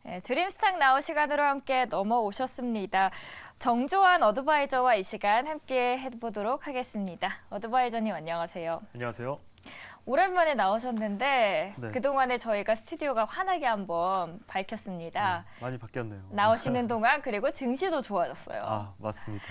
네, 드림스탁 나우 시간으로 함께 넘어오셨습니다. 정조한 어드바이저와 이 시간 함께 해보도록 하겠습니다. 어드바이저님 안녕하세요. 안녕하세요. 오랜만에 나오셨는데 네. 그동안에 저희가 스튜디오가 환하게 한번 밝혔습니다. 많이 바뀌었네요. 나오시는 동안 그리고 증시도 좋아졌어요. 아, 맞습니다.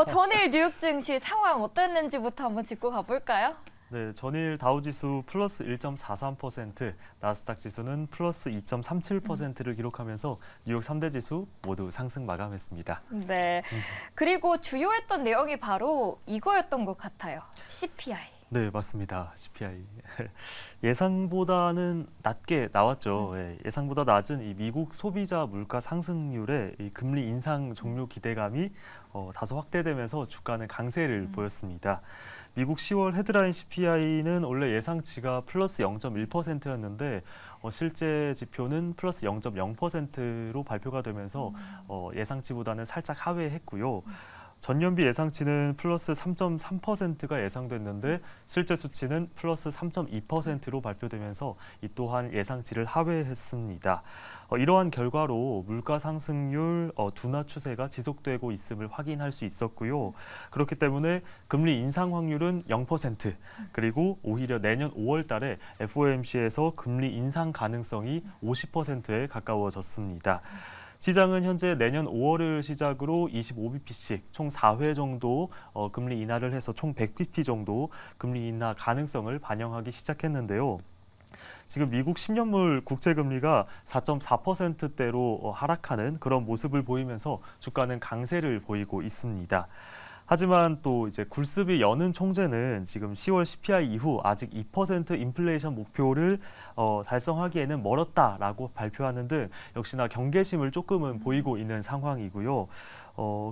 전일 뉴욕 증시 상황 어땠는지부터 한번 짚고 가볼까요? 네, 전일 다우지수 플러스 1.43%, 나스닥 지수는 플러스 2.37%를 기록하면서 뉴욕 3대 지수 모두 상승 마감했습니다. 네. 그리고 주요했던 내용이 바로 이거였던 것 같아요. CPI. 네, 맞습니다. CPI. 예상보다는 낮게 나왔죠. 예상보다 낮은 이 미국 소비자 물가 상승률에 이 금리 인상 종료 기대감이 다소 확대되면서 주가는 강세를 보였습니다. 미국 10월 헤드라인 CPI는 원래 예상치가 플러스 0.1%였는데 실제 지표는 플러스 0.0%로 발표가 되면서 예상치보다는 살짝 하회했고요. 전년비 예상치는 플러스 3.3%가 예상됐는데 실제 수치는 플러스 3.2%로 발표되면서 이 또한 예상치를 하회했습니다. 이러한 결과로 물가 상승률 둔화 추세가 지속되고 있음을 확인할 수 있었고요. 그렇기 때문에 금리 인상 확률은 0%, 그리고 오히려 내년 5월 달에 FOMC에서 금리 인상 가능성이 50%에 가까워졌습니다. 시장은 현재 내년 5월을 시작으로 25bp씩 총 4회 정도 금리 인하를 해서 총 100bp 정도 금리 인하 가능성을 반영하기 시작했는데요. 지금 미국 10년물 국채금리가 4.4%대로 하락하는 그런 모습을 보이면서 주가는 강세를 보이고 있습니다. 하지만 또 이제 굴스비 연은 총재는 지금 10월 CPI 이후 아직 2% 인플레이션 목표를 달성하기에는 멀었다라고 발표하는 등 역시나 경계심을 조금은 보이고 있는 상황이고요.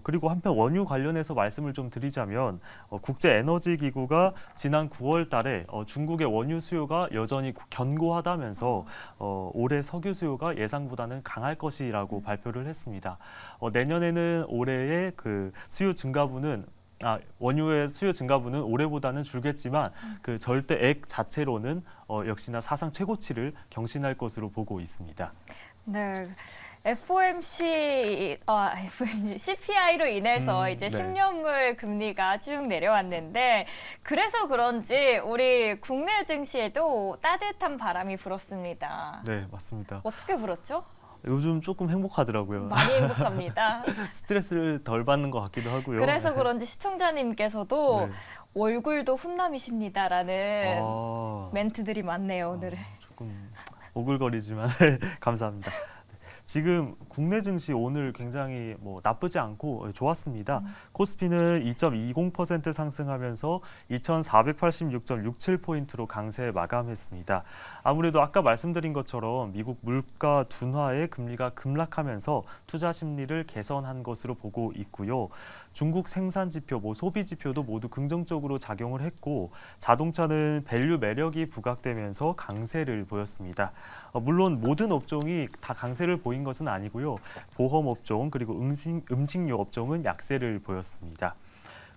그리고 한편 원유 관련해서 말씀을 좀 드리자면 국제에너지기구가 지난 9월 달에 중국의 원유 수요가 여전히 견고하다면서 올해 석유 수요가 예상보다는 강할 것이라고 발표를 했습니다. 내년에는 올해의 그 수요 증가분은 원유의 수요 증가분은 올해보다는 줄겠지만 그 절대액 자체로는 역시나 사상 최고치를 경신할 것으로 보고 있습니다. 네. CPI로 인해서 이제 네. 10년물 금리가 쭉 내려왔는데 그래서 그런지 우리 국내 증시에도 따뜻한 바람이 불었습니다. 네, 맞습니다. 어떻게 불었죠? 요즘 조금 행복하더라고요. 많이 행복합니다. 스트레스를 덜 받는 것 같기도 하고요. 그래서 그런지 시청자님께서도 네. 얼굴도 훈남이십니다라는 아, 멘트들이 많네요, 오늘은. 조금 오글거리지만 감사합니다. 지금 국내 증시 오늘 굉장히 나쁘지 않고 좋았습니다. 코스피는 2.20% 상승하면서 2,486.67포인트로 강세 마감했습니다. 아무래도 아까 말씀드린 것처럼 미국 물가 둔화에 금리가 급락하면서 투자 심리를 개선한 것으로 보고 있고요. 중국 생산 지표, 소비 지표도 모두 긍정적으로 작용을 했고 자동차는 밸류 매력이 부각되면서 강세를 보였습니다. 물론 모든 업종이 다 강세를 보인 것은 아니고요. 보험 업종 그리고 음식료 업종은 약세를 보였습니다.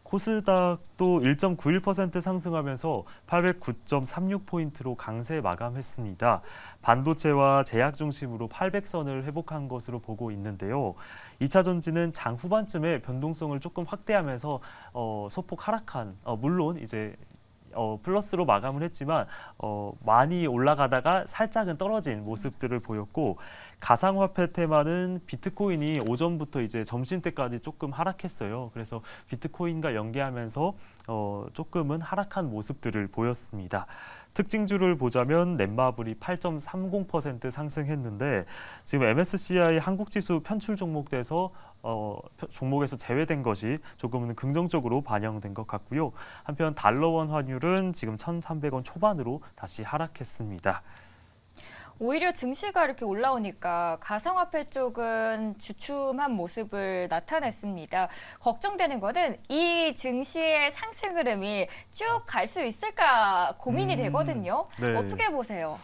코스닥도 1.91% 상승하면서 809.36포인트로 강세 마감했습니다. 반도체와 제약 중심으로 800선을 회복한 것으로 보고 있는데요. 2차 전지는 장 후반쯤에 변동성을 조금 확대하면서 소폭 하락한, 물론 이제 플러스로 마감을 했지만 많이 올라가다가 살짝은 떨어진 모습들을 보였고 가상화폐 테마는 비트코인이 오전부터 이제 점심때까지 조금 하락했어요. 그래서 비트코인과 연계하면서 조금은 하락한 모습들을 보였습니다. 특징주를 보자면 넷마블이 8.30% 상승했는데 지금 MSCI 한국지수 편출 종목에서 제외된 것이 조금은 긍정적으로 반영된 것 같고요. 한편 달러원 환율은 지금 1,300원 초반으로 다시 하락했습니다. 오히려 증시가 이렇게 올라오니까 가상화폐 쪽은 주춤한 모습을 나타냈습니다. 걱정되는 것은 이 증시의 상승 흐름이 쭉 갈 수 있을까 고민이 되거든요. 네. 어떻게 보세요?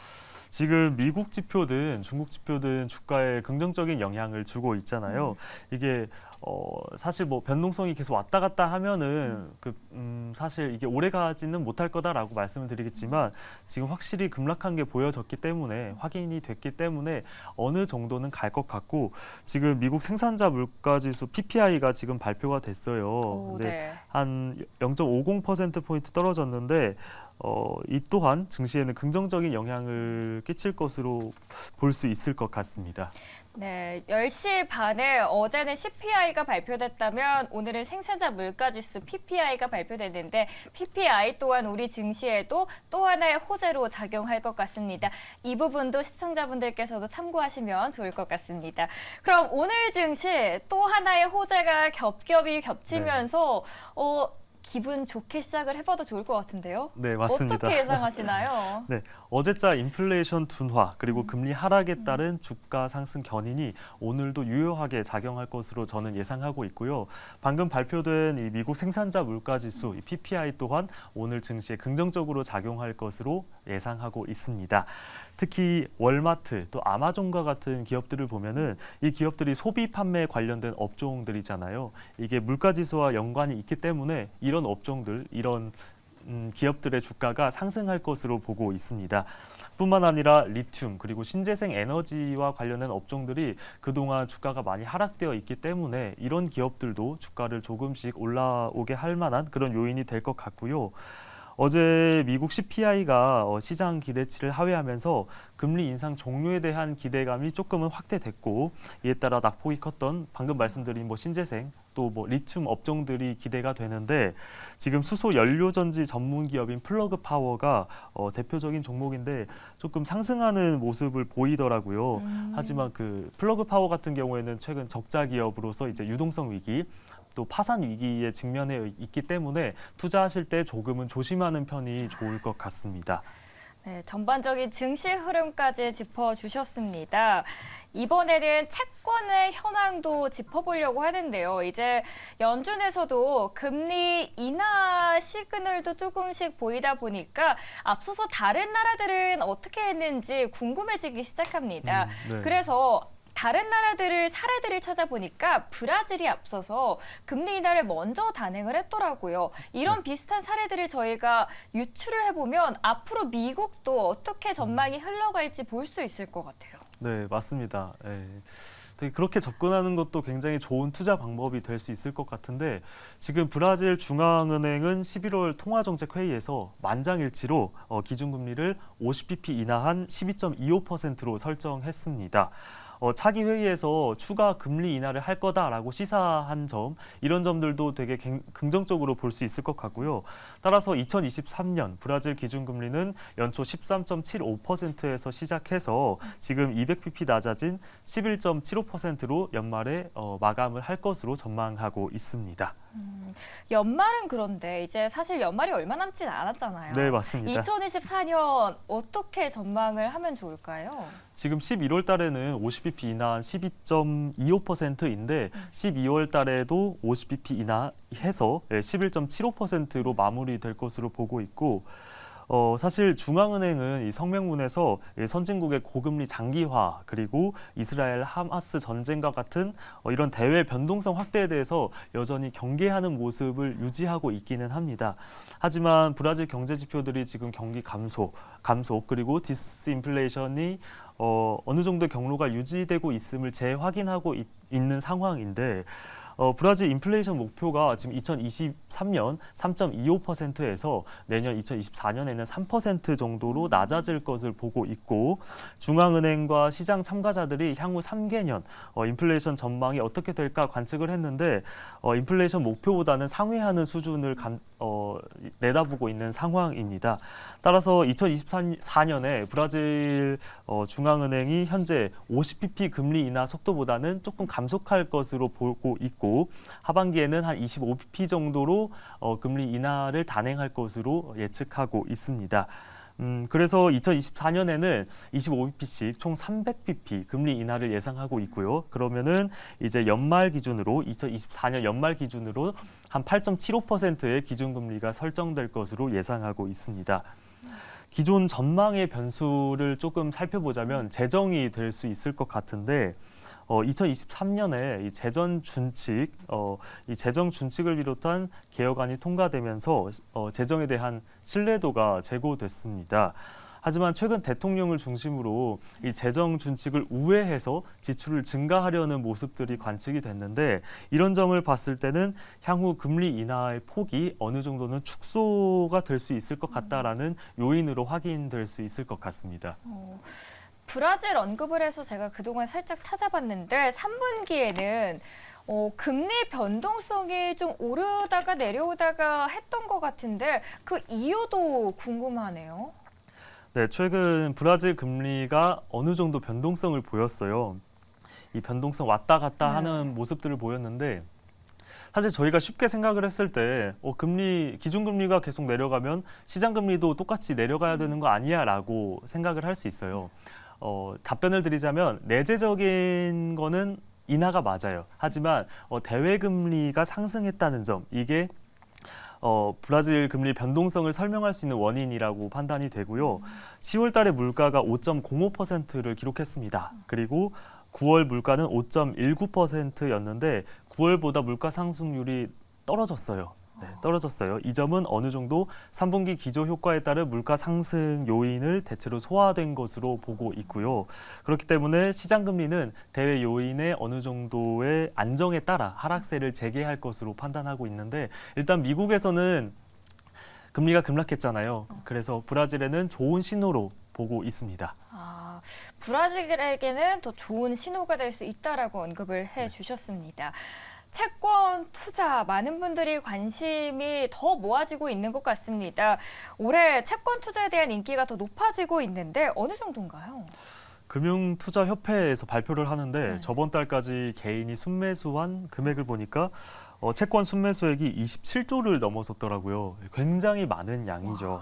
지금 미국 지표든 중국 지표든 주가에 긍정적인 영향을 주고 있잖아요. 이게 사실 뭐 변동성이 계속 왔다 갔다 하면은 사실 이게 오래 가지는 못할 거다라고 말씀을 드리겠지만 지금 확실히 급락한 게 보여졌기 때문에 확인이 됐기 때문에 어느 정도는 갈 것 같고 지금 미국 생산자 물가지수 PPI가 지금 발표가 됐어요. 오, 근데 네. 한 0.50%포인트 떨어졌는데 이 또한 증시에는 긍정적인 영향을 끼칠 것으로 볼 수 있을 것 같습니다. 네, 10시 반에 어제는 CPI가 발표됐다면 오늘은 생산자 물가지수 PPI가 발표됐는데 PPI 또한 우리 증시에도 또 하나의 호재로 작용할 것 같습니다. 이 부분도 시청자분들께서도 참고하시면 좋을 것 같습니다. 그럼 오늘 증시 또 하나의 호재가 겹겹이 겹치면서 기분 좋게 시작을 해봐도 좋을 것 같은데요. 네, 맞습니다. 어떻게 예상하시나요? 네, 어제자 인플레이션 둔화 그리고 금리 하락에 따른 주가 상승 견인이 오늘도 유효하게 작용할 것으로 저는 예상하고 있고요. 방금 발표된 이 미국 생산자 물가지수 이 PPI 또한 오늘 증시에 긍정적으로 작용할 것으로 예상하고 있습니다. 특히 월마트 또 아마존과 같은 기업들을 보면은 이 기업들이 소비 판매 관련된 업종들이잖아요. 이게 물가지수와 연관이 있기 때문에 이런 업종들, 이런 기업들의 주가가 상승할 것으로 보고 있습니다. 뿐만 아니라 리튬 그리고 신재생 에너지와 관련된 업종들이 그동안 주가가 많이 하락되어 있기 때문에 이런 기업들도 주가를 조금씩 올라오게 할 만한 그런 요인이 될 것 같고요. 어제 미국 CPI가 시장 기대치를 하회하면서 금리 인상 종료에 대한 기대감이 조금은 확대됐고 이에 따라 낙폭이 컸던 방금 말씀드린 신재생 또 리튬 업종들이 기대가 되는데 지금 수소 연료 전지 전문 기업인 플러그 파워가 대표적인 종목인데 조금 상승하는 모습을 보이더라고요. 하지만 그 플러그 파워 같은 경우에는 최근 적자 기업으로서 이제 유동성 위기 또 파산 위기에 직면해 있기 때문에 투자하실 때 조금은 조심하는 편이 좋을 것 같습니다. 네, 전반적인 증시 흐름까지 짚어주셨습니다. 이번에는 채권의 현황도 짚어보려고 하는데요. 이제 연준에서도 금리 인하 시그널도 조금씩 보이다 보니까 앞서서 다른 나라들은 어떻게 했는지 궁금해지기 시작합니다. 네. 그래서 다른 나라들을 사례들을 찾아보니까 브라질이 앞서서 금리 인하를 먼저 단행을 했더라고요. 이런 비슷한 사례들을 저희가 유추를 해보면 앞으로 미국도 어떻게 전망이 흘러갈지 볼 수 있을 것 같아요. 네, 맞습니다. 되게 그렇게 접근하는 것도 굉장히 좋은 투자 방법이 될 수 있을 것 같은데 지금 브라질 중앙은행은 11월 통화정책회의에서 만장일치로 기준금리를 50bp 인하한 12.25%로 설정했습니다. 차기 회의에서 추가 금리 인하를 할 거다라고 시사한 점 이런 점들도 되게 긍정적으로 볼 수 있을 것 같고요. 따라서 2023년 브라질 기준금리는 연초 13.75%에서 시작해서 지금 200bp 낮아진 11.75%로 연말에 마감을 할 것으로 전망하고 있습니다. 연말은 그런데 이제 사실 연말이 얼마 남진 않았잖아요. 네, 맞습니다. 2024년 어떻게 전망을 하면 좋을까요? 지금 11월 달에는 50bp 인하한 12.25%인데 12월 달에도 50bp 인하해서 11.75%로 마무리될 것으로 보고 있고 사실 중앙은행은 이 성명문에서 선진국의 고금리 장기화 그리고 이스라엘 하마스 전쟁과 같은 이런 대외 변동성 확대에 대해서 여전히 경계하는 모습을 유지하고 있기는 합니다. 하지만 브라질 경제 지표들이 지금 경기 감소 그리고 디스인플레이션이 어느 정도 경로가 유지되고 있음을 재확인하고 있는 상황인데 브라질 인플레이션 목표가 지금 2023년 3.25%에서 내년 2024년에는 3% 정도로 낮아질 것을 보고 있고 중앙은행과 시장 참가자들이 향후 3개년 인플레이션 전망이 어떻게 될까 관측을 했는데 인플레이션 목표보다는 상회하는 수준을 내다보고 있는 상황입니다. 따라서 2024년에 브라질 중앙은행이 현재 50bp 금리 인하 속도보다는 조금 감속할 것으로 보고 있고 하반기에는 한 25bp 정도로 금리 인하를 단행할 것으로 예측하고 있습니다. 그래서 2024년에는 25bp씩 총 300bp 금리 인하를 예상하고 있고요. 그러면은 이제 연말 기준으로 2024년 연말 기준으로 한 8.75%의 기준금리가 설정될 것으로 예상하고 있습니다. 기존 전망의 변수를 조금 살펴보자면 재정이 될 수 있을 것 같은데 2023년에 이 재정 준칙을 비롯한 개혁안이 통과되면서 재정에 대한 신뢰도가 제고됐습니다. 하지만 최근 대통령을 중심으로 이 재정 준칙을 우회해서 지출을 증가하려는 모습들이 관측이 됐는데 이런 점을 봤을 때는 향후 금리 인하의 폭이 어느 정도는 축소가 될 수 있을 것 같다라는 요인으로 확인될 수 있을 것 같습니다. 브라질 언급을 해서 제가 그동안 살짝 찾아봤는데 3분기에는 금리 변동성이 좀 오르다가 내려오다가 했던 것 같은데 그 이유도 궁금하네요. 네, 최근 브라질 금리가 어느 정도 변동성을 보였어요. 이 변동성 왔다 갔다 하는 모습들을 보였는데 사실 저희가 쉽게 생각을 했을 때 기준금리가 계속 내려가면 시장금리도 똑같이 내려가야 되는 거 아니야 라고 생각을 할 수 있어요. 답변을 드리자면 내재적인 거는 인하가 맞아요. 하지만 대외금리가 상승했다는 점, 이게 브라질 금리 변동성을 설명할 수 있는 원인이라고 판단이 되고요. 10월 달에 물가가 5.05%를 기록했습니다. 그리고 9월 물가는 5.19%였는데 9월보다 물가 상승률이 떨어졌어요. 네, 떨어졌어요. 이 점은 어느 정도 3분기 기조 효과에 따른 물가 상승 요인을 대체로 소화된 것으로 보고 있고요. 그렇기 때문에 시장 금리는 대외 요인의 어느 정도의 안정에 따라 하락세를 재개할 것으로 판단하고 있는데 일단 미국에서는 금리가 급락했잖아요. 그래서 브라질에는 좋은 신호로 보고 있습니다. 브라질에게는 더 좋은 신호가 될 수 있다라고 언급을 해주셨습니다. 채권 투자 많은 분들이 관심이 더 모아지고 있는 것 같습니다. 올해 채권 투자에 대한 인기가 더 높아지고 있는데 어느 정도인가요? 금융투자협회에서 발표를 하는데 저번 달까지 개인이 순매수한 금액을 보니까 채권 순매수액이 27조를 넘어섰더라고요. 굉장히 많은 양이죠.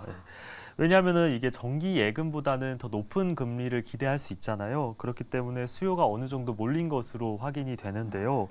왜냐하면 이게 정기 예금보다는 더 높은 금리를 기대할 수 있잖아요. 그렇기 때문에 수요가 어느 정도 몰린 것으로 확인이 되는데요.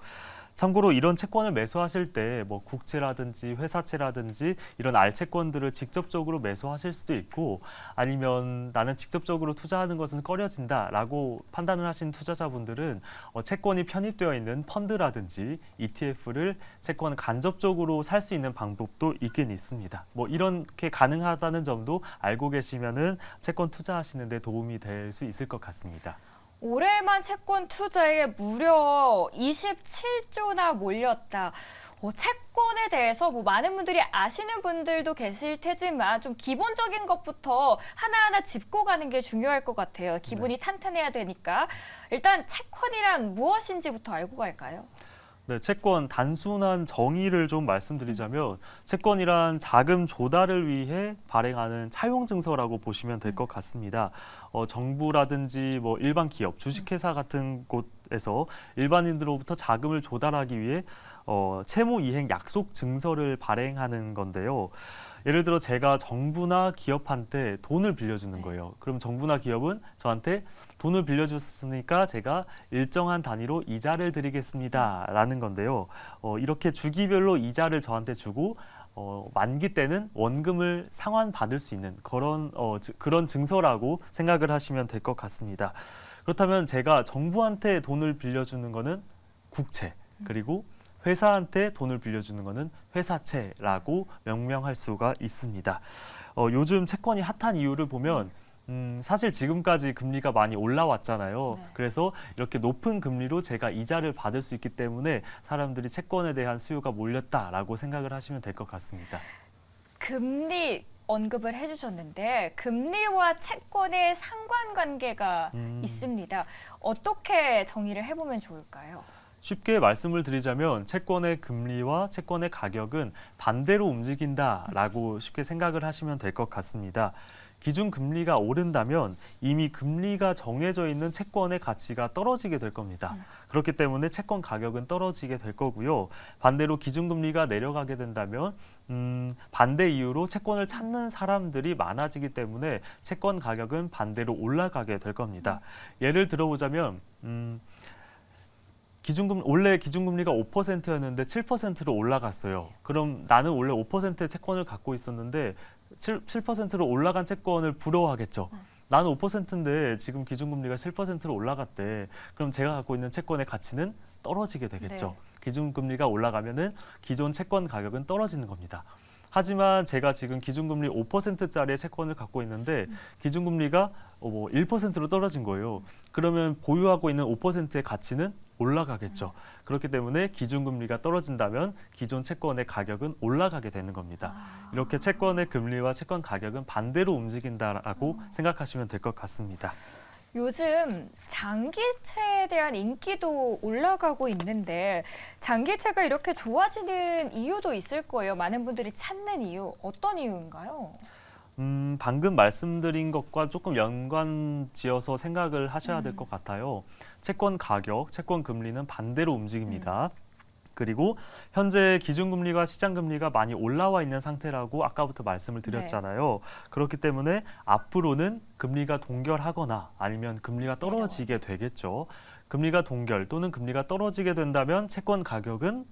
참고로 이런 채권을 매수하실 때 뭐 국채라든지 회사채라든지 이런 알채권들을 직접적으로 매수하실 수도 있고 아니면 나는 직접적으로 투자하는 것은 꺼려진다라고 판단을 하신 투자자분들은 채권이 편입되어 있는 펀드라든지 ETF를 채권을 간접적으로 살 수 있는 방법도 있긴 있습니다. 뭐 이렇게 가능하다는 점도 알고 계시면은 채권 투자하시는 데 도움이 될 수 있을 것 같습니다. 올해만 채권 투자에 무려 27조나 몰렸다. 채권에 대해서 많은 분들이 아시는 분들도 계실 테지만 좀 기본적인 것부터 하나하나 짚고 가는 게 중요할 것 같아요. 기본이 탄탄해야 되니까. 일단 채권이란 무엇인지부터 알고 갈까요? 네, 채권 단순한 정의를 좀 말씀드리자면 채권이란 자금 조달을 위해 발행하는 차용 증서라고 보시면 될 것 같습니다. 정부라든지 뭐 일반 기업, 주식회사 같은 곳에서 일반인들로부터 자금을 조달하기 위해 채무 이행 약속 증서를 발행하는 건데요. 예를 들어 제가 정부나 기업한테 돈을 빌려주는 거예요. 그럼 정부나 기업은 저한테 돈을 빌려줬으니까 제가 일정한 단위로 이자를 드리겠습니다라는 건데요. 이렇게 주기별로 이자를 저한테 주고 만기 때는 원금을 상환받을 수 있는 그런 증서라고 생각을 하시면 될 것 같습니다. 그렇다면 제가 정부한테 돈을 빌려주는 거는 국채, 그리고 회사한테 돈을 빌려주는 거는 회사채라고 명명할 수가 있습니다. 요즘 채권이 핫한 이유를 보면 사실 지금까지 금리가 많이 올라왔잖아요. 네. 그래서 이렇게 높은 금리로 제가 이자를 받을 수 있기 때문에 사람들이 채권에 대한 수요가 몰렸다라고 생각을 하시면 될 것 같습니다. 금리 언급을 해주셨는데 금리와 채권의 상관관계가 있습니다. 어떻게 정의를 해보면 좋을까요? 쉽게 말씀을 드리자면 채권의 금리와 채권의 가격은 반대로 움직인다라고 쉽게 생각을 하시면 될 것 같습니다. 기준금리가 오른다면 이미 금리가 정해져 있는 채권의 가치가 떨어지게 될 겁니다. 그렇기 때문에 채권 가격은 떨어지게 될 거고요. 반대로 기준금리가 내려가게 된다면 반대 이유로 채권을 찾는 사람들이 많아지기 때문에 채권 가격은 반대로 올라가게 될 겁니다. 예를 들어보자면 원래 기준금리가 5%였는데 7%로 올라갔어요. 그럼 나는 원래 5%의 채권을 갖고 있었는데 7%로 올라간 채권을 부러워하겠죠. 나는 5%인데 지금 기준금리가 7%로 올라갔대. 그럼 제가 갖고 있는 채권의 가치는 떨어지게 되겠죠. 네. 기준금리가 올라가면은 기존 채권 가격은 떨어지는 겁니다. 하지만 제가 지금 기준금리 5%짜리의 채권을 갖고 있는데 기준금리가 뭐 1%로 떨어진 거예요. 그러면 보유하고 있는 5%의 가치는 올라가겠죠. 그렇기 때문에 기준금리가 떨어진다면 기존 채권의 가격은 올라가게 되는 겁니다. 이렇게 채권의 금리와 채권 가격은 반대로 움직인다라고 생각하시면 될 것 같습니다. 요즘 장기채에 대한 인기도 올라가고 있는데 장기채가 이렇게 좋아지는 이유도 있을 거예요. 많은 분들이 찾는 이유, 어떤 이유인가요? 방금 말씀드린 것과 조금 연관지어서 생각을 하셔야 될 것 같아요. 채권 가격, 채권 금리는 반대로 움직입니다. 그리고 현재 기준금리가 시장금리가 많이 올라와 있는 상태라고 아까부터 말씀을 드렸잖아요. 그렇기 때문에 앞으로는 금리가 동결하거나 아니면 금리가 떨어지게 되겠죠. 금리가 동결 또는 금리가 떨어지게 된다면 채권 가격은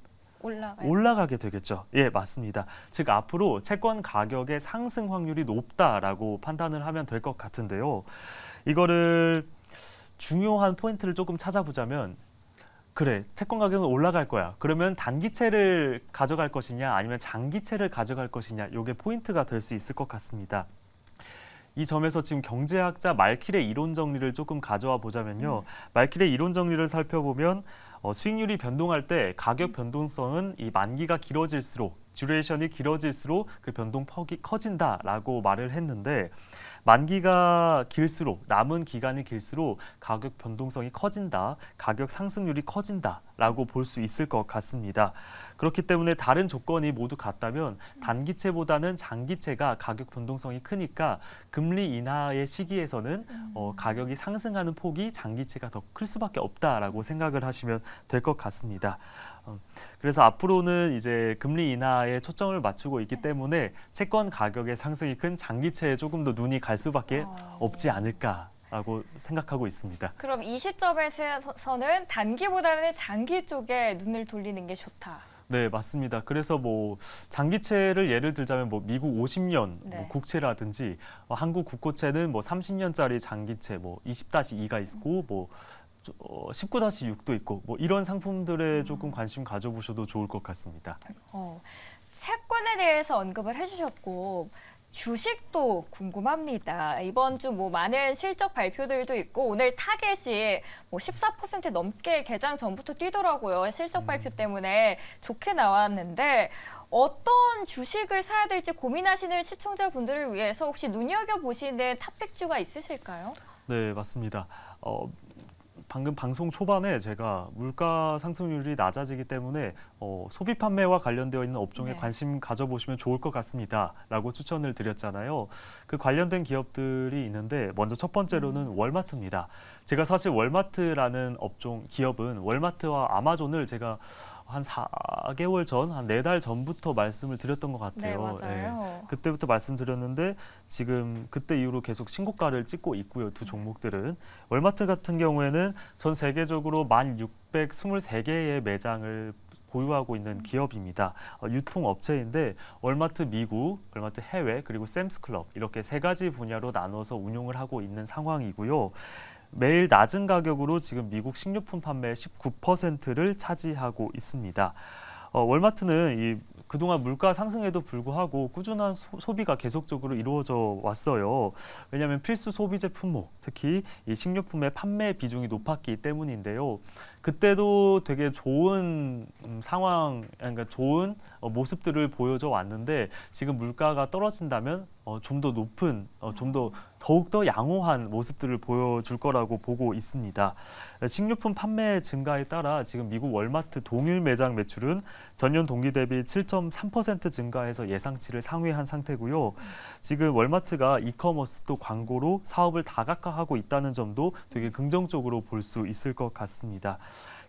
올라가게 되겠죠. 예, 맞습니다. 즉 앞으로 채권 가격의 상승 확률이 높다라고 판단을 하면 될 것 같은데요. 이거를 중요한 포인트를 조금 찾아보자면 그래, 채권 가격은 올라갈 거야. 그러면 단기채를 가져갈 것이냐 아니면 장기채를 가져갈 것이냐 이게 포인트가 될 수 있을 것 같습니다. 이 점에서 지금 경제학자 말킬의 이론 정리를 조금 가져와 보자면요. 말킬의 이론 정리를 살펴보면 수익률이 변동할 때 가격 변동성은 이 만기가 길어질수록 듀레이션이 길어질수록 그 변동폭이 커진다라고 말을 했는데 만기가 길수록 남은 기간이 길수록 가격 변동성이 커진다, 가격 상승률이 커진다라고 볼 수 있을 것 같습니다. 그렇기 때문에 다른 조건이 모두 같다면 단기채보다는 장기채가 가격 변동성이 크니까 금리 인하의 시기에서는 가격이 상승하는 폭이 장기채가 더 클 수밖에 없다라고 생각을 하시면 될 것 같습니다. 그래서 앞으로는 이제 금리 인하에 초점을 맞추고 있기 때문에 채권 가격의 상승이 큰 장기채에 조금 더 눈이 갈 수밖에 없지 않을까라고 생각하고 있습니다. 그럼 이 시점에서는 단기보다는 장기 쪽에 눈을 돌리는 게 좋다. 네, 맞습니다. 그래서 뭐 장기채를 예를 들자면 뭐 미국 50년 뭐 국채라든지 한국 국고채는 뭐 30년짜리 장기채 뭐 20-2가 있고 뭐 19-6도 있고 뭐 이런 상품들에 조금 관심 가져보셔도 좋을 것 같습니다. 채권에 대해서 언급을 해주셨고 주식도 궁금합니다. 이번 주 뭐 많은 실적 발표들도 있고 오늘 타겟이 뭐 14% 넘게 개장 전부터 뛰더라고요. 실적 발표 때문에 좋게 나왔는데 어떤 주식을 사야 될지 고민하시는 시청자분들을 위해서 혹시 눈여겨보시는 탑픽주가 있으실까요? 네, 맞습니다. 방금 방송 초반에 제가 물가 상승률이 낮아지기 때문에 소비 판매와 관련되어 있는 업종에 관심 가져보시면 좋을 것 같습니다.라고 추천을 드렸잖아요. 그 관련된 기업들이 있는데 먼저 첫 번째로는 월마트입니다. 제가 사실 월마트라는 기업은 월마트와 아마존을 제가 한 4개월 전, 한 4달 전부터 말씀을 드렸던 것 같아요. 네, 맞아요. 그때부터 말씀드렸는데 지금 그때 이후로 계속 신고가를 찍고 있고요. 두 종목들은. 월마트 같은 경우에는 전 세계적으로 1,623개의 매장을 보유하고 있는 기업입니다. 유통업체인데 월마트 미국, 월마트 해외, 그리고 샘스클럽 이렇게 3가지 분야로 나눠서 운용을 하고 있는 상황이고요. 매일 낮은 가격으로 지금 미국 식료품 판매 19%를 차지하고 있습니다. 월마트는 그동안 물가 상승에도 불구하고 꾸준한 소비가 계속적으로 이루어져 왔어요. 왜냐하면 필수 소비재 품목, 특히 이 식료품의 판매 비중이 높았기 때문인데요. 그때도 되게 좋은 그러니까 좋은 모습들을 보여줘 왔는데 지금 물가가 떨어진다면 좀 더 높은, 더욱더 양호한 모습들을 보여줄 거라고 보고 있습니다. 식료품 판매 증가에 따라 지금 미국 월마트 동일 매장 매출은 전년 동기 대비 7.3% 증가해서 예상치를 상회한 상태고요. 지금 월마트가 이커머스 또 광고로 사업을 다각화하고 있다는 점도 되게 긍정적으로 볼 수 있을 것 같습니다.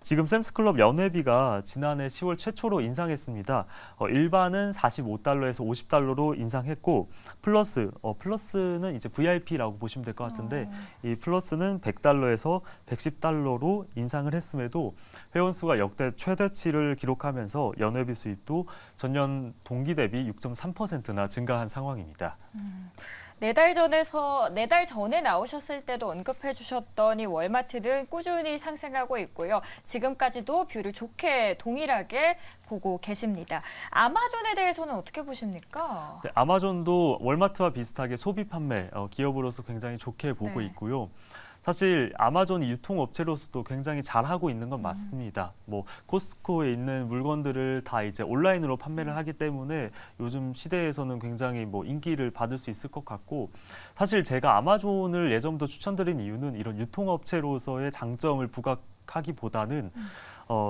지금 샘스클럽 연회비가 지난해 10월 최초로 인상했습니다. 일반은 45달러에서 50달러로 인상했고 플러스는 이제 VIP라고 보시면 될 것 같은데 이 플러스는 100달러에서 110달러로 인상을 했음에도 회원수가 역대 최대치를 기록하면서 연회비 수입도 전년 동기 대비 6.3%나 증가한 상황입니다. 4달 전에 나오셨을 때도 언급해 주셨던 이 월마트는 꾸준히 상승하고 있고요. 지금까지도 뷰를 좋게 동일하게 보고 계십니다. 아마존에 대해서는 어떻게 보십니까? 네, 아마존도 월마트와 비슷하게 소비 판매 기업으로서 굉장히 좋게 보고 네. 있고요. 사실 아마존이 유통업체로서도 굉장히 잘하고 있는 건 맞습니다. 뭐 코스트코에 있는 물건들을 다 이제 온라인으로 판매를 하기 때문에 요즘 시대에서는 굉장히 뭐 인기를 받을 수 있을 것 같고, 사실 제가 아마존을 예전부터 추천드린 이유는 이런 유통업체로서의 장점을 부각하기보다는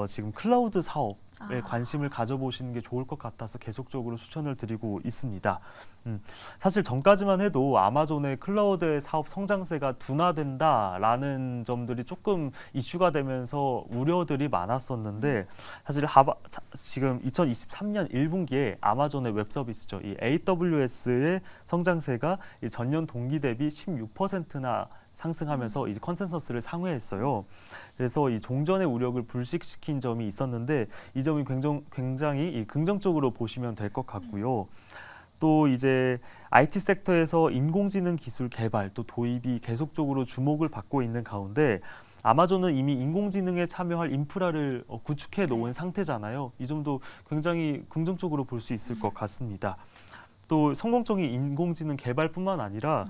지금 클라우드 사업에 관심을 가져보시는 게 좋을 것 같아서 계속적으로 추천을 드리고 있습니다. 사실 전까지만 해도 아마존의 클라우드 사업 성장세가 둔화된다라는 점들이 조금 이슈가 되면서 우려들이 많았었는데, 사실 지금 2023년 1분기에 아마존의 웹 서비스죠. 이 AWS의 성장세가 이 전년 동기 대비 16%나 상승하면서 이제 컨센서스를 상회했어요. 그래서 이 종전의 우려를 불식시킨 점이 있었는데 이 점이 굉장히 긍정적으로 보시면 될 것 같고요. 또 이제 IT 섹터에서 인공지능 기술 개발 또 도입이 계속적으로 주목을 받고 있는 가운데 아마존은 이미 인공지능에 참여할 인프라를 구축해 놓은 상태잖아요. 이 점도 굉장히 긍정적으로 볼 수 있을 것 같습니다. 또 성공적인 인공지능 개발뿐만 아니라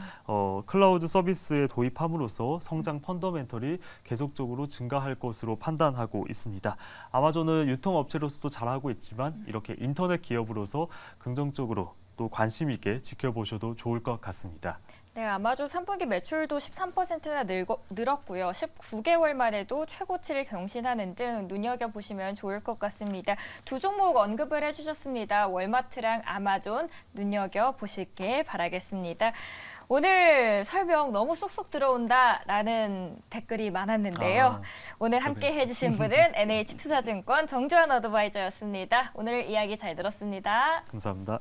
클라우드 서비스에 도입함으로써 성장 펀더멘털이 계속적으로 증가할 것으로 판단하고 있습니다. 아마존은 유통업체로서도 잘하고 있지만 이렇게 인터넷 기업으로서 긍정적으로 또 관심 있게 지켜보셔도 좋을 것 같습니다. 네, 아마존 3분기 매출도 13%나 늘었고요. 19개월 만에도 최고치를 경신하는 등 눈여겨보시면 좋을 것 같습니다. 두 종목 언급을 해주셨습니다. 월마트랑 아마존 눈여겨보시길 바라겠습니다. 오늘 설명 너무 쏙쏙 들어온다라는 댓글이 많았는데요. 오늘 함께 해주신 분은 NH투자증권 정주환 어드바이저였습니다. 오늘 이야기 잘 들었습니다. 감사합니다.